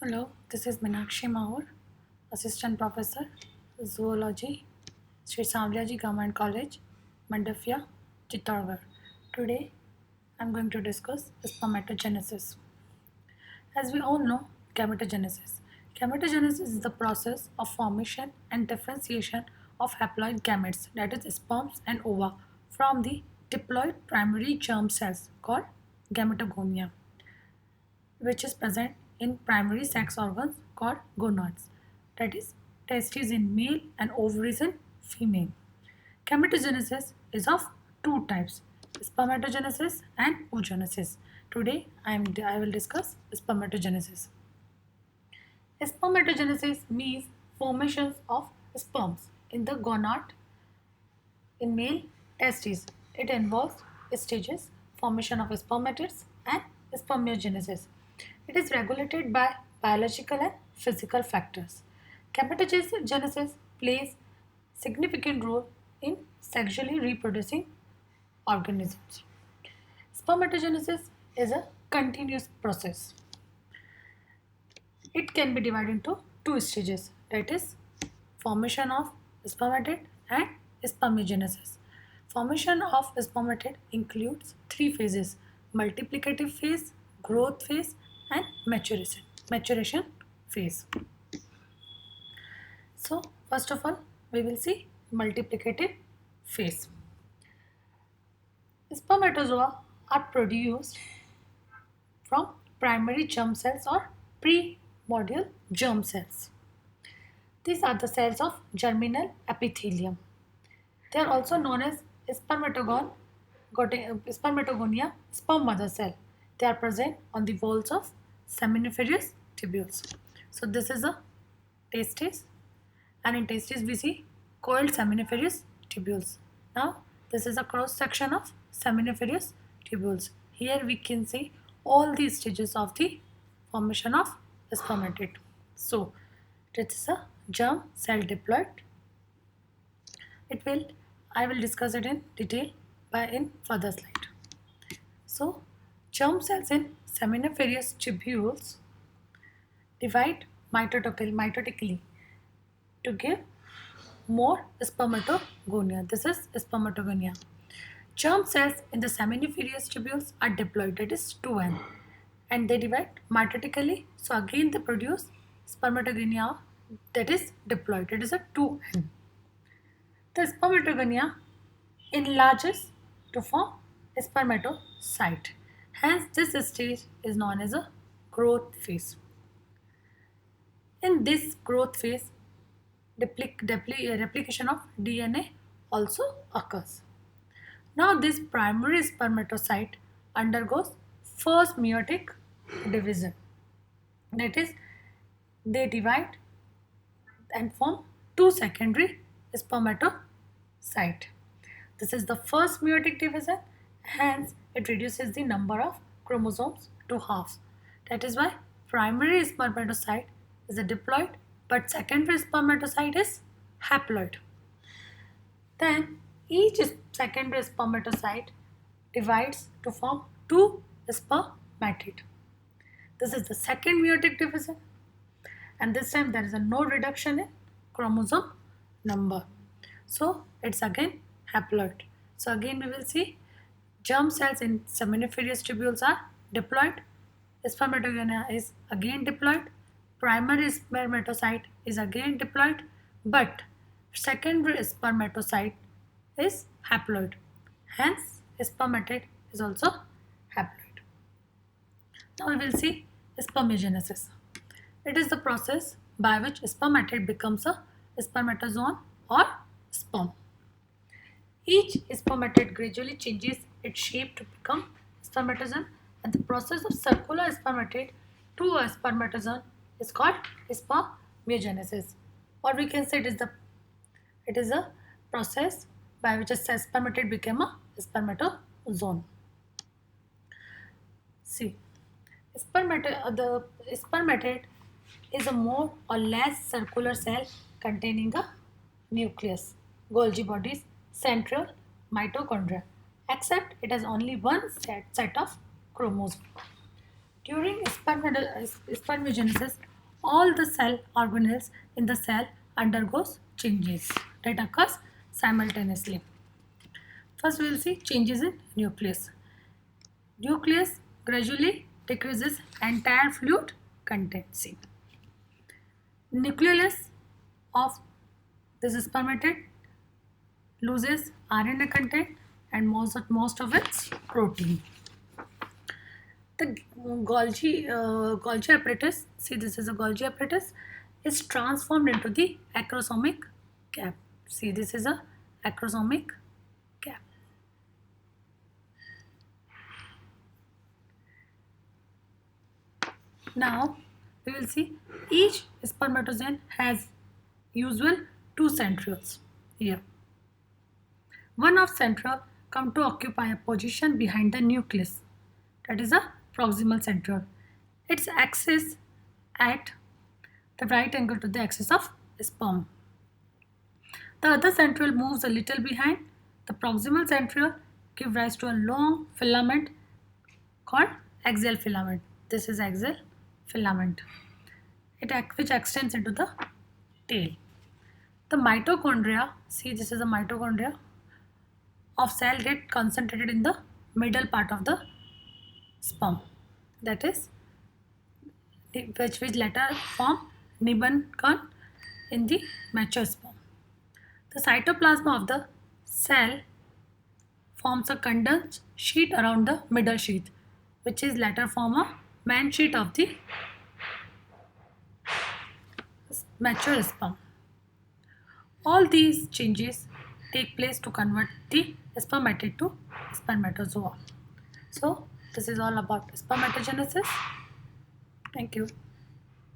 Hello, this is Meenakshi Mahur, Assistant Professor, Zoology, Sri Samlaji Government College, Mandafia, Chittorgarh. Today, I am going to discuss spermatogenesis. As we all know, gametogenesis. Gametogenesis is the process of formation and differentiation of haploid gametes, that is, sperms and ova, from the diploid primary germ cells called gametogonia, which is present in primary sex organs called gonads, that is, testes in male and ovaries in female. Gametogenesis is of two types, spermatogenesis and oogenesis. Today I will discuss spermatogenesis. Spermatogenesis means formations of sperms in the gonad in male testes. It involves stages, formation of spermatids and spermiogenesis. It is regulated by biological and physical factors. Gametogenesis plays significant role in sexually reproducing organisms. Spermatogenesis is a continuous process. It can be divided into two stages, that is, formation of spermatid and spermiogenesis. Formation of spermatid includes three phases: multiplicative phase, growth phase, and maturation phase. So, first of all, we will see multiplicative phase. Spermatozoa are produced from primary germ cells or primordial germ cells. These are the cells of germinal epithelium. They are also known as spermatogonia, sperm mother cell. They are present on the walls of seminiferous tubules. So this is a testis, and in testis we see coiled seminiferous tubules. Now this is a cross section of seminiferous tubules. Here we can see all the stages of the formation of spermatid. So this is a germ cell diploid. I will discuss it in detail in further slide. So germ cells in seminiferous tubules divide mitotically to give more spermatogonia. This is spermatogonia. Germ cells in the seminiferous tubules are diploid, that is 2n, and they divide mitotically. So again they produce spermatogonia, that is diploid, it is a 2n. The spermatogonia enlarges to form a spermatocyte. Hence, this stage is known as a growth phase. In this growth phase, replication of DNA also occurs. Now, this primary spermatocyte undergoes first meiotic division. That is, they divide and form two secondary spermatocyte. This is the first meiotic division, hence it reduces the number of chromosomes to half. That is why primary spermatocyte is a diploid, but secondary spermatocyte is haploid. Then each secondary spermatocyte divides to form two spermatid. This is the second meiotic division, and this time there is a no reduction in chromosome number. So it's again haploid. So again we will see germ cells in seminiferous tubules are diploid, spermatogonia is again diploid, primary spermatocyte is again diploid, but secondary spermatocyte is haploid. Hence spermatid is also haploid. Now we will see spermiogenesis. It is the process by which spermatid becomes a spermatozoon or sperm. Each spermatid gradually changes its shape to become spermatozoon, and the process of circular spermatid to a spermatozoon is called spermiogenesis. Or we can say it is a process by which a spermatid became a spermatozoon. See, the spermatid is a more or less circular cell containing a nucleus, Golgi bodies, central mitochondria, except it has only one set of chromosomes. During spermiogenesis, all the cell organelles in the cell undergoes changes that occurs simultaneously. First we will see changes in nucleus. Nucleus gradually decreases entire fluid content. See, nucleus of this spermatid loses RNA content and most of its protein. The Golgi apparatus, see this is a Golgi apparatus, is transformed into the acrosomic cap. See this is a acrosomic cap. Now we will see each spermatozoa has usual two centrioles here. One of centriole come to occupy a position behind the nucleus, that is a proximal centriole. Its axis at the right angle to the axis of sperm. The other centriole moves a little behind. The proximal centriole give rise to a long filament called axial filament. This is axial filament, which extends into the tail. The mitochondria, see this is a mitochondria of cell get concentrated in the middle part of the sperm, that is which later form nimbus in the mature sperm. The cytoplasm of the cell forms a condensed sheet around the middle sheath, which is later form a main sheet of the mature sperm. All these changes take place to convert the spermatid to spermatozoa. So this is all about spermatogenesis. Thank you.